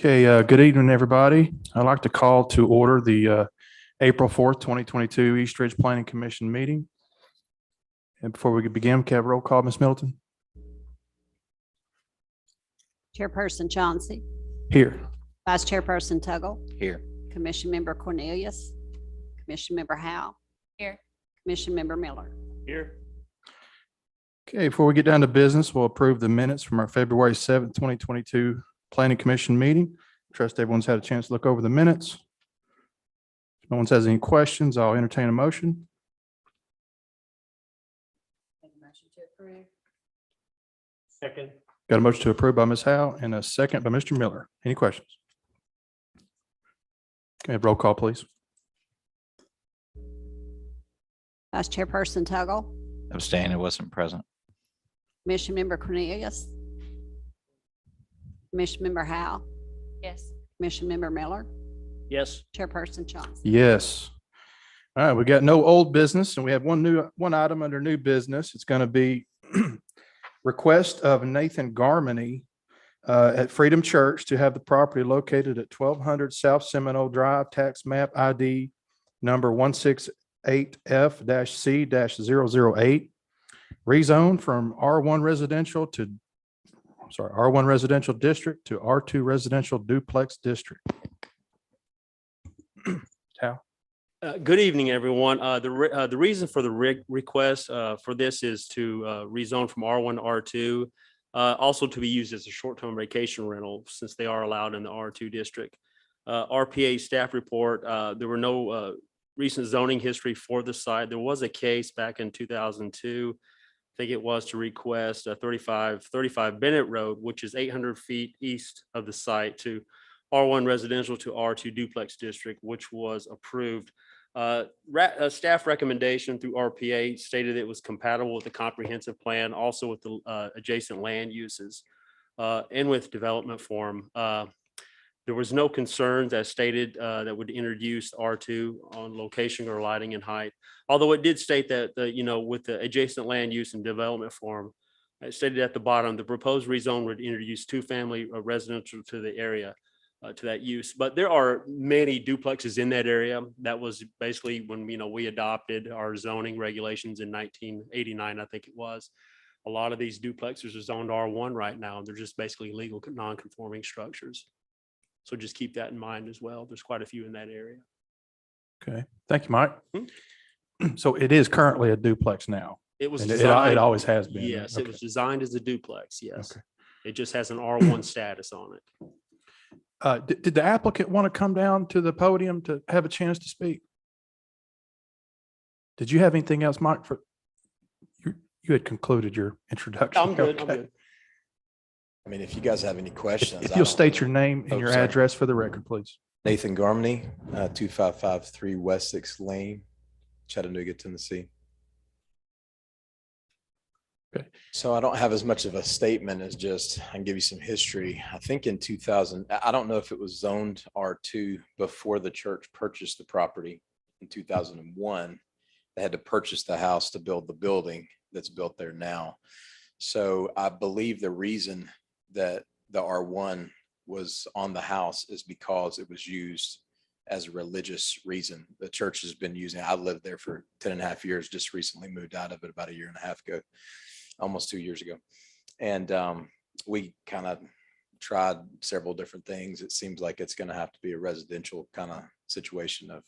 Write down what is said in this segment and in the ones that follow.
Okay, good evening, everybody. I'd like to call to order the April 4th, 2022 East Ridge Planning Commission meeting. And before we begin, can I have a roll call, Ms. Middleton? Chairperson Chauncey, Here. Vice Chairperson Tuggle, Here. Commission Member Cornelius, Commission Member Howe. Here. Commission Member Miller. Here. Okay, before we get down to business, we'll approve the minutes from our February 7th, 2022 Planning Commission meeting. Trust everyone's had a chance to look over the minutes. If no one has any questions, I'll entertain a motion. Motion to approve. Second. Got a motion to approve by Ms. Howe and a second by Mr. Miller. Any questions? Okay, roll call, please. Vice Chairperson Tuggle, Abstain, I wasn't present. Commission Member Cornelius, Commission Member Howe. Yes. Commission Member Miller, Yes. Chairperson Chauncey. Yes. All right, we got no old business and we have one item under new business. It's going to be request of Nathan Garmany at Freedom Church to have the property located at 1200 South Seminole Drive, tax map ID number 168F-C-008, rezone from R1 residential district to R2 residential duplex district. Hal? Good evening, everyone. The reason for the request for this is to rezone from R1 to R2, also to be used as a short-term vacation rental since they are allowed in the R2 district. RPA staff report, there were no recent zoning history for the site. There was a case back in 2002. I think it was to request a 35 Bennett Road, which is 800 feet east of the site, to R1 residential to R2 duplex district, which was approved. Staff recommendation through RPA stated it was compatible with the comprehensive plan, also with the adjacent land uses and with development form. There was no concerns as stated that would introduce R2 on location or lighting and height. Although it did state that, with the adjacent land use and development form, it stated at the bottom, the proposed rezone would introduce two-family residential to the area, to that use. But there are many duplexes in that area. That was basically when, we adopted our zoning regulations in 1989, I think it was. A lot of these duplexes are zoned R1 right now, and they're just basically legal non-conforming structures. So just keep that in mind as well. There's quite a few in that area. Okay, thank you, Mike. So it is currently a duplex now. It was And designed. it always has been. Yes, right? it was designed as a duplex. Yes. Okay. It just has an R1 status on it. Did the applicant want to come down to the podium to have a chance to speak? Did you have anything else, Mike? You had concluded your introduction. I'm good. I'm Okay. good. I mean, if you guys have any questions. If you'll state your name and Oh, your sorry. address for the record, please. Nathan Garmany, 2553 West 6th Lane, Chattanooga, Tennessee. Okay. So I don't have as much of a statement as just, I can give you some history. I think in 2000, I don't know if it was zoned R2 before the church purchased the property in 2001. They had to purchase the house to build the building that's built there now. So I believe the reason that the R1 was on the house is because it was used as a religious reason. The church has been using it. I lived there for 10 and a half years, just recently moved out of it about a year and a half ago, almost 2 years ago. And we kind of tried several different things. It seems like it's going to have to be a residential kind of situation of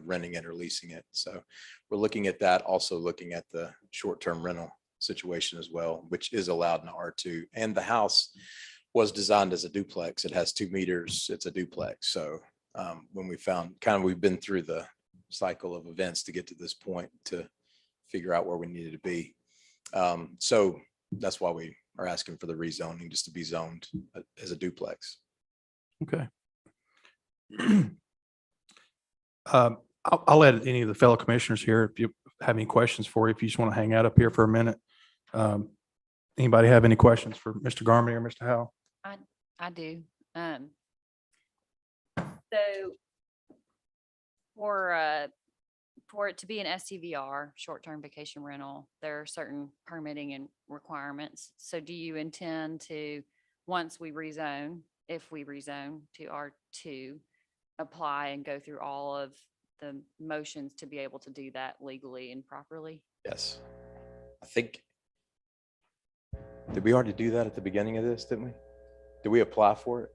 renting it or leasing it. So we're looking at that, also looking at the short-term rental situation as well, which is allowed in R2. And the house was designed as a duplex. It has 2 meters. It's a duplex. So when we found we've been through the cycle of events to get to this point to figure out where we needed to be. So that's why we are asking for the rezoning, just to be zoned as a duplex. Okay. I'll let any of the fellow commissioners here, if you have any questions for you, if you just want to hang out up here for a minute. Anybody have any questions for Mr. Garmany or Mr. Howell? I do. So for it to be an STVR, short-term vacation rental, there are certain permitting and requirements. So do you intend to, once we rezone, if we rezone to R2, apply and go through all of the motions to be able to do that legally and properly? Yes. I think, did we already do that at the beginning of this, didn't we? Did we apply for it?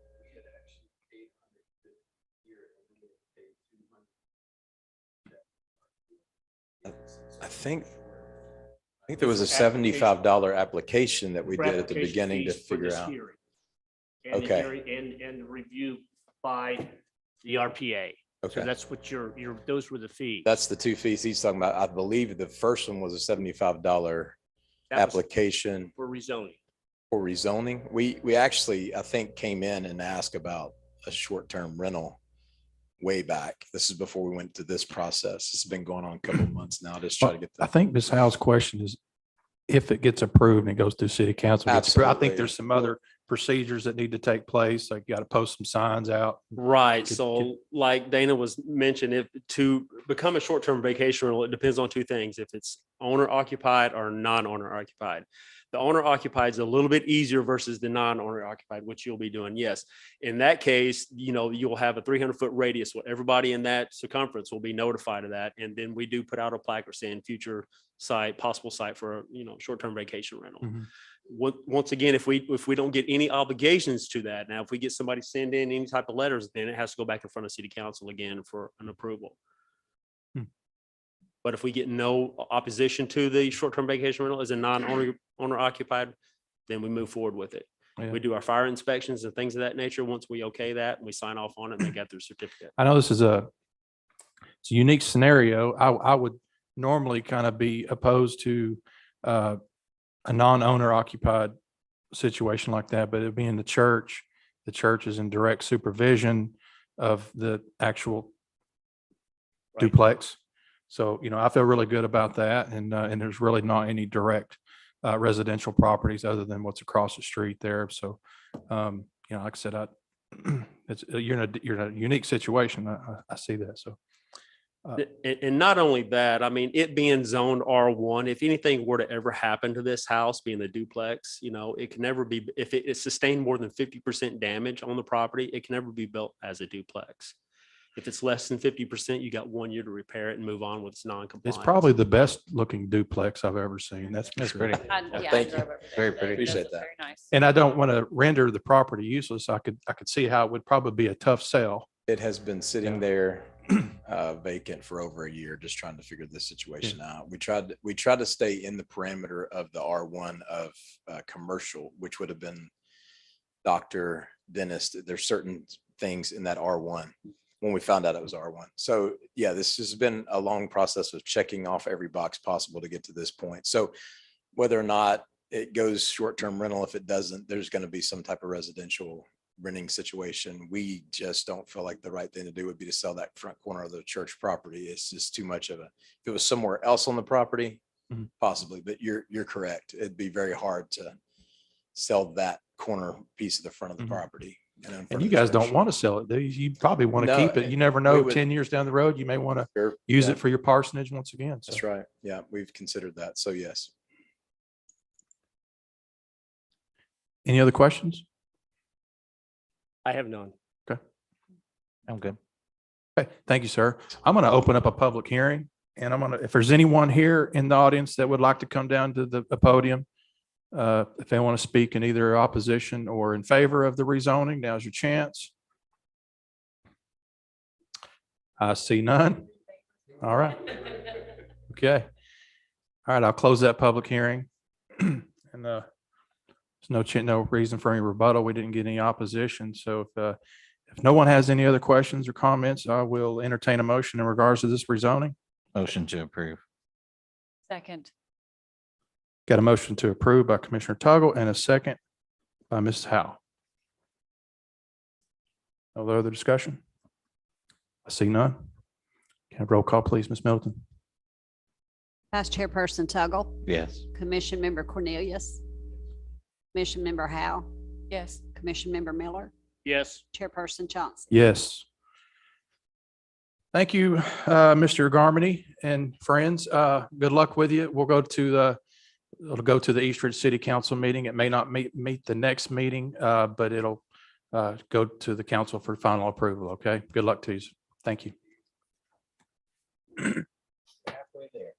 I think there was a $75 application that we did at the Application beginning to fees for figure this out. hearing. And the Okay. hearing and the review by the RPA. So Okay. that's what those were the fees. That's the two fees he's talking about. I believe the first one was a $75 That was application For rezoning. for rezoning. We actually, I think, came in and asked about a short-term rental way back. This is before we went to this process. This has been going on a couple of months now. Just try to get I the. think Ms. Howe's question is if it gets approved and it goes through city council. gets approved. I Absolutely. think there's some other procedures that need to take place. Like you got to post some signs out. Right. Could- So like Dana was mentioned, if to become a short-term vacation rental, it depends on two things. If it's owner occupied or non-owner occupied. The owner occupied is a little bit easier versus the non-owner occupied, which you'll be doing. Yes. In that case, you'll have a 300-foot radius. Well, everybody in that circumference will be notified of that. And then we do put out a placard saying future site, possible site for, short-term vacation rental. Mhm. Once again, if we don't get any obligations to that, now if we get somebody send in any type of letters, then it has to go back in front of city council again for an approval. Hmm. But if we get no opposition to the short-term vacation rental as a non-owner occupied, then we move forward with it. Yeah. We do our fire inspections and things of that nature. Once we okay that and we sign off on it and they got their certificate. I know this is it's a unique scenario. I would normally kind of be opposed to a non-owner occupied situation like that, but it being the church is in direct supervision of the actual Right. duplex. So, I feel really good about that. And there's really not any direct residential properties other than what's across the street there. So, like I said, you're in a unique situation. I see that. So. And not only that, I mean, it being zoned R1, if anything were to ever happen to this house being the duplex, it can never be, if it sustained more than 50% damage on the property, it can never be built as a duplex. If it's less than 50%, you got 1 year to repair it and move on with its non-compliance. It's probably the best looking duplex I've ever seen. That's for sure. Yeah, thank I you. drove over there Very today. pretty. It does Appreciate look that. Very nice. And I don't want to render the property useless. I could see how it would probably be a tough sell. It has been sitting Yeah. there vacant for over a year, just trying to figure this situation out. We tried to stay in the parameter of the R1 of commercial, which would have been doctor, dentist. There's certain things in that R1 when we found out it was R1. So yeah, this has been a long process of checking off every box possible to get to this point. So whether or not it goes short-term rental, if it doesn't, there's going to be some type of residential renting situation. We just don't feel like the right thing to do would be to sell that front corner of the church property. It's just too much of a, if it was somewhere else on the property, Mhm. possibly, but you're correct. It'd be very hard to sell that corner piece of the front of the Mhm. property. And you guys don't want to sell it, do you? You probably want to No, keep it. You never know, would- 10 years down the road, you may want to to use it for your parsonage once again. So That's right. Yeah, we've considered that. So yes. any other questions? I have none. I'm good. Okay, thank you, sir. I'm going to open up a public hearing and if there's anyone here in the audience that would like to come down to the podium, if they want to speak in either opposition or in favor of the rezoning, now's your chance. I see none. All right. Okay. All right, I'll close that public hearing. And there's no reason for any rebuttal. We didn't get any opposition. So if no one has any other questions or comments, I will entertain a motion in regards to this rezoning. Motion to approve. Second. Got a motion to approve by Commissioner Tuggle and a second by Mrs. Howe. No other discussion? I see none. Can I have roll call, please, Ms. Middleton? Vice Chairperson Tuggle, Yes. Commission Member Cornelius, Commission Member Howe, Yes. Commission Member Miller, Yes. Chairperson Johnson. Yes. Thank you, Mr. Garmany and friends. Good luck with you. It'll go to the East Ridge City Council meeting. It may not meet the next meeting, but it'll go to the council for final approval. Okay. Good luck to you. Thank you. Halfway there.